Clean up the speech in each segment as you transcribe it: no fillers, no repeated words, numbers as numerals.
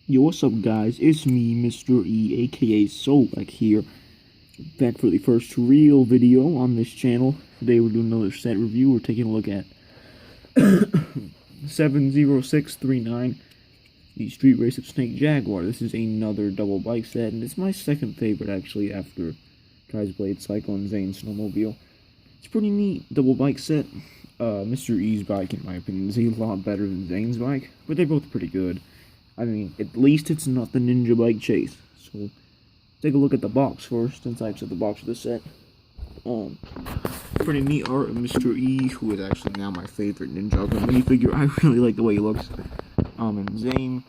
Yo, what's up, guys? It's me, Mr. E, aka Solak here, back for the first real video on this channel. Today we're doing another set review. We're taking a look at 70639, the Street Race of Snake Jaguar. This is another double bike set, and it's my second favorite, actually, after Kai's Blade, Cyclone, Zane, Snowmobile. It's a pretty neat double bike set. Mr. E's bike, in my opinion, is a lot better than Zane's bike, but they're both pretty good. I mean, at least it's not the Ninja Bike Chase. So, take a look at the box first, inside of the box of the set. Pretty neat art of Mr. E, who is actually now my favorite ninjago minifigure. I really like the way he looks. And Zane,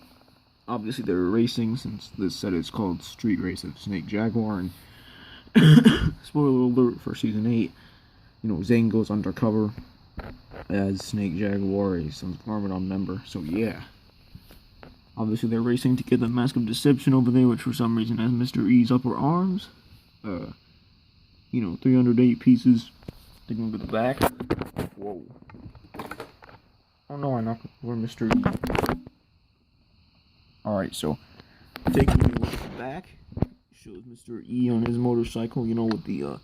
obviously they're racing, since this set is called Street Race of Snake Jaguar, and spoiler alert for Season 8, you know, Zane goes undercover as Snake Jaguar, a Sons of Garmadon member, so yeah. Obviously, they're racing to get the Mask of Deception over there, which for some reason has Mr. E's upper arms. 308 pieces. Taking a look at the back. Whoa. Oh no, I knocked over Mr. E. Alright, so, taking a look at the back. Shows Mr. E on his motorcycle, you know, with the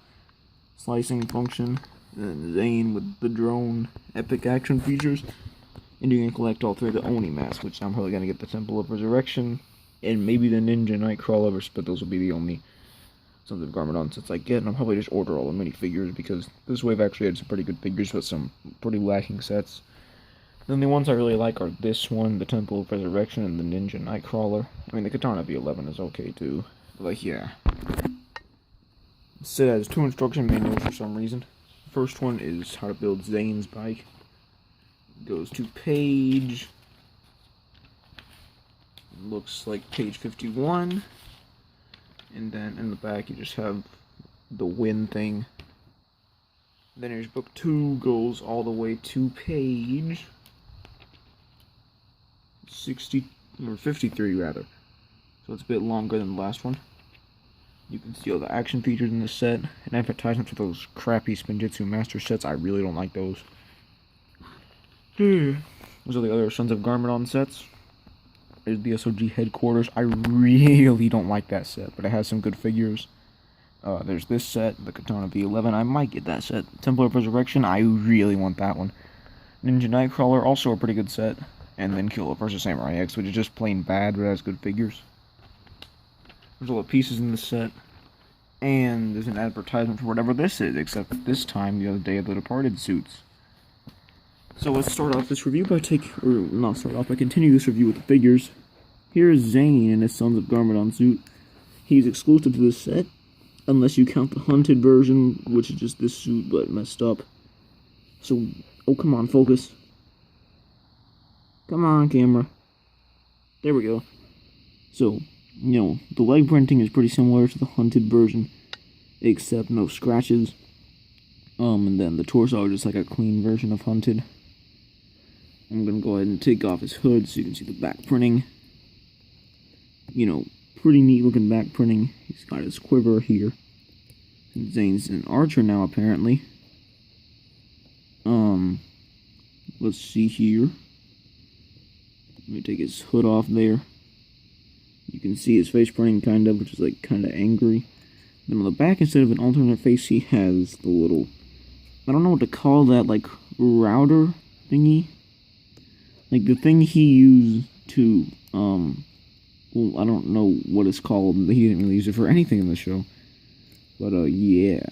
slicing function. And Zane with the drone epic action features. And you can collect all three of the Oni masks, which I'm probably going to get the Temple of Resurrection, and maybe the Ninja Nightcrawler, but those will be the only Sons of Garmadon sets I get, and I'll probably just order all the minifigures, because this wave actually had some pretty good figures, but some pretty lacking sets. Then the ones I really like are this one, the Temple of Resurrection, and the Ninja Nightcrawler. I mean, the Katana V11 is okay, too. But, like, yeah. This set has two instruction manuals for some reason. The first one is how to build Zane's bike. Goes to page, looks like page 51, and then in the back you just have the win thing. Then here's book 2, goes all the way to page 60, or 53 rather, so it's a bit longer than the last one. You can see all the action features in this set, and advertisements for those crappy Spinjitzu Master sets. I really don't like those. Those are the other Sons of Garmadon sets. There's the SOG headquarters. I really don't like that set, but it has some good figures. There's this set, the Katana V11. I might get that set. Temple of Resurrection, I really want that one. Ninja Nightcrawler, also a pretty good set. And then Killer vs. Samurai X, which is just plain bad, but has good figures. There's all the pieces in this set. And there's an advertisement for whatever this is, except this time the other Day of the Departed suits. So let's start off this review by continue this review with the figures. Here is Zane in his Sons of Garmadon suit. He's exclusive to this set, unless you count the hunted version, which is just this suit, but messed up. So, oh come on, focus. Come on, camera. There we go. So, you know, the leg printing is pretty similar to the hunted version, except no scratches. And then the torso is just like a clean version of hunted. I'm going to go ahead and take off his hood so you can see the back printing. You know, pretty neat looking back printing. He's got his quiver here. And Zane's an archer now, apparently. Let's see here. Let me take his hood off there. You can see his face printing kind of, which is like kind of angry. Then on the back, instead of an alternate face, he has the little, I don't know what to call that, like, router thingy? Like, the thing he used to, well, I don't know what it's called. He didn't really use it for anything in the show. But, yeah.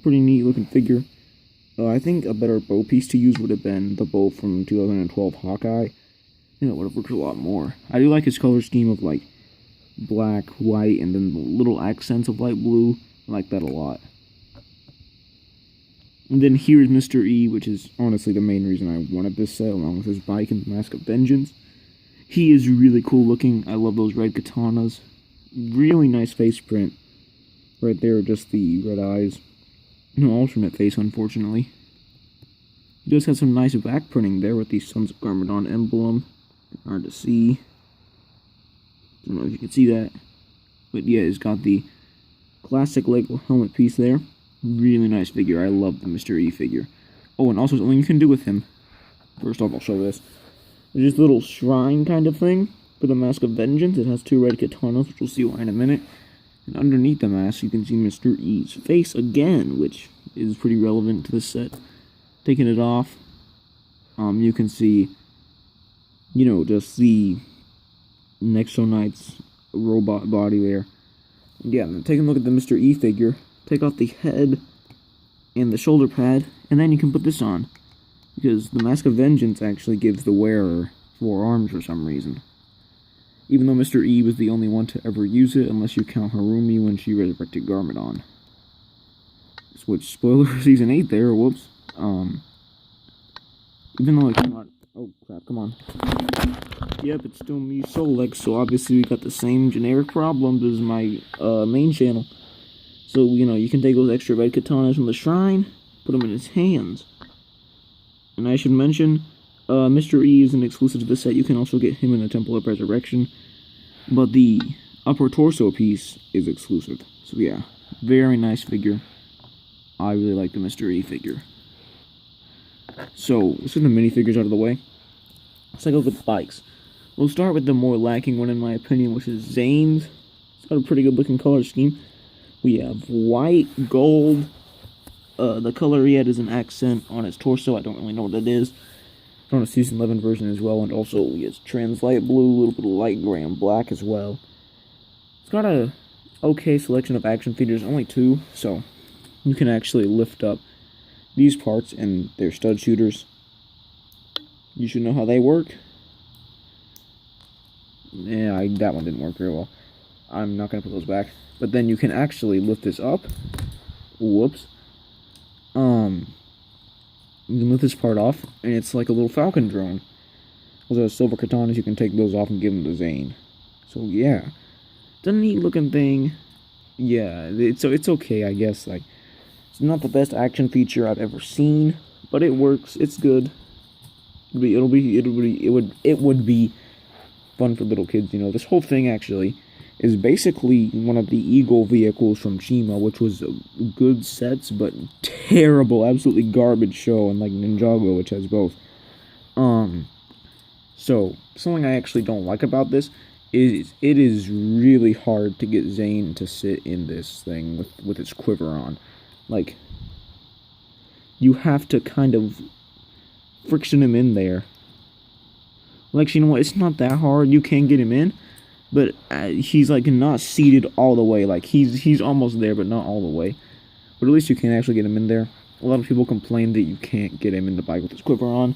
Pretty neat looking figure. I think a better bow piece to use would have been the bow from 2012 Hawkeye. And it would have worked a lot more. I do like his color scheme of, like, black, white, and then the little accents of light blue. I like that a lot. And then here's Mr. E, which is honestly the main reason I wanted this set, along with his bike and the Mask of Vengeance. He is really cool looking. I love those red katanas. Really nice face print. Right there, just the red eyes. No alternate face, unfortunately. He does have some nice back printing there with the Sons of Garmadon emblem. Hard to see. Don't know if you can see that. But yeah, he's got the classic Lego helmet piece there. Really nice figure. I love the Mr. E figure. Oh, and also something you can do with him. First off, I'll show this. There's this little shrine kind of thing, For the Mask of Vengeance, it has 2 red katanas, which we'll see why in a minute. And underneath the mask, you can see Mr. E's face again, which is pretty relevant to this set. Taking it off, you can see, just the Nexo Knight's robot body there. Yeah, take a look at the Mr. E figure. Take off the head and the shoulder pad, and then you can put this on. Because the Mask of Vengeance actually gives the wearer 4 arms for some reason. Even though Mr. E was the only one to ever use it, unless you count Harumi when she resurrected Garmadon. Which, spoiler for Season 8 there, whoops. Even though it came out... Oh, crap, come on. Yep, it's still me, Solex, so obviously we got the same generic problems as my main channel. So, you can take those extra red katanas from the shrine, put them in his hands. And I should mention, Mr. E is an exclusive to the set. You can also get him in the Temple of Resurrection. But the upper torso piece is exclusive. So yeah, very nice figure. I really like the Mr. E figure. So, let's get the minifigures out of the way. Let's take a look at the bikes. We'll start with the more lacking one in my opinion, which is Zane's. It's got a pretty good looking color scheme. We have white, gold. The color he had is an accent on his torso. I don't really know what that is. On a Season 11 version as well, and also he has translight blue, a little bit of light gray and black as well. It's got a okay selection of action figures, only 2, so you can actually lift up these parts and they're stud shooters. You should know how they work. Yeah, that one didn't work very well. I'm not going to put those back. But then you can actually lift this up. Whoops. You can lift this part off, and it's like a little falcon drone. Those are silver katanas, you can take those off and give them to Zane. So yeah, it's a neat looking thing. Yeah, it's okay, I guess. Like, it's not the best action feature I've ever seen, but it works. It's good. It would be fun for little kids. This whole thing actually is basically one of the Eagle vehicles from Chima, which was good sets, but terrible, absolutely garbage show, and like Ninjago, which has both. So, something I actually don't like about this is it is really hard to get Zane to sit in this thing with his quiver on. Like, you have to kind of friction him in there. Like, what, it's not that hard, you can get him in, but he's like not seated all the way. Like he's almost there, but not all the way. But at least you can actually get him in there. A lot of people complain that you can't get him in the bike with his quiver on,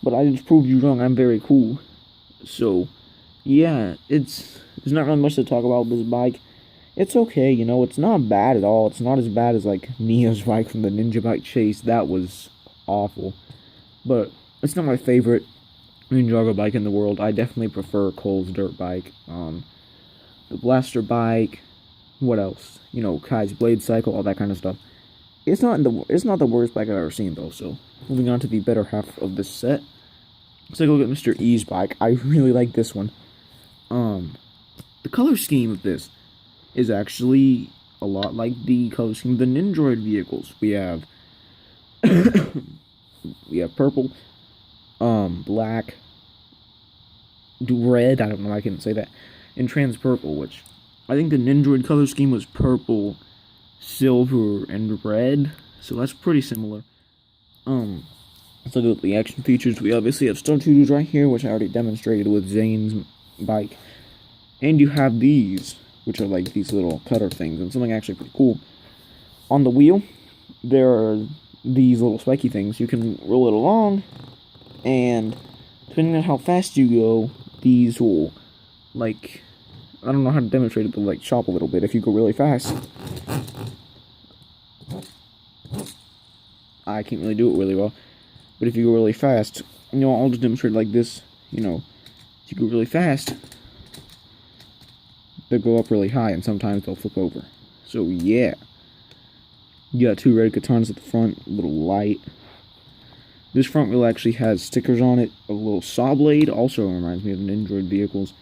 but I just proved you wrong. I'm very cool. So yeah, there's not really much to talk about with this bike. It's okay, it's not bad at all. It's not as bad as like Neo's bike from the Ninja Bike Chase. That was awful, but it's not my favorite Ninjago bike in the world. I definitely prefer Cole's dirt bike, the blaster bike, what else? Kai's blade cycle, all that kind of stuff. It's not the worst bike I've ever seen though. So moving on to the better half of this set, let's take a look at Mr. E's bike. I really like this one. The color scheme of this is actually a lot like the color scheme of the Nindroid vehicles. We have purple, black, red, I don't know why I couldn't say that, and trans purple, which I think the Nindroid color scheme was purple, silver, and red, so that's pretty similar. Let's look at the action features. We obviously have stud shooters right here, which I already demonstrated with Zane's bike, and you have these, which are like these little cutter things, and something actually pretty cool. On the wheel, there are these little spiky things. You can roll it along, and depending on how fast you go, these will, like, I don't know how to demonstrate it, but like chop a little bit. If you go really fast, I can't really do it really well, but if you go really fast, I'll just demonstrate like this. If you go really fast, they'll go up really high, and sometimes they'll flip over. So yeah, you got 2 red katanas at the front, a little light. This front wheel actually has stickers on it, a little saw blade, also reminds me of Nindroid vehicles.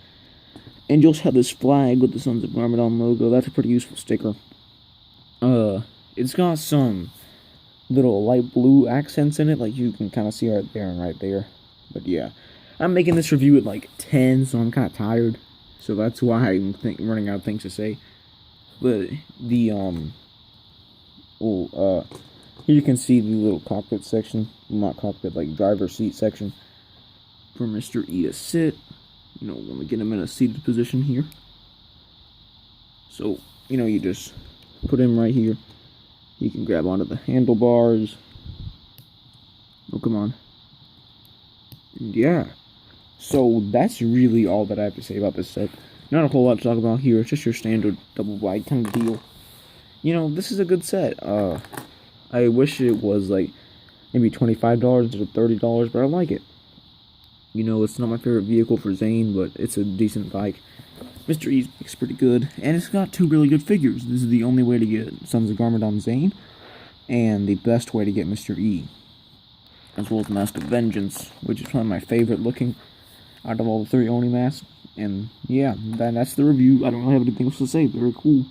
And you'll have this flag with the Sons of Garmadon logo. That's a pretty useful sticker. It's got some little light blue accents in it, like you can kind of see right there and right there. But yeah, I'm making this review at like 10, so I'm kind of tired. So that's why I'm running out of things to say. But the here you can see the little cockpit section, not cockpit, like driver seat section for Mr. E to sit. You know, when we get him in a seated position here. So, you know, you just put him right here. You can grab onto the handlebars. Oh, come on. Yeah. So that's really all that I have to say about this set. Not a whole lot to talk about here. It's just your standard double wide kind of deal. You know, this is a good set. I wish it was like maybe $25 instead of $30, but I like it. You know, it's not my favorite vehicle for Zane, but it's a decent bike. Mr. E's bike's pretty good, and it's got two really good figures. This is the only way to get Sons of Garmadon Zane, and the best way to get Mr. E, as well as Mask of Vengeance, which is probably my favorite looking out of all the three Oni masks. And yeah, that's the review. I don't really have anything else to say. Very cool.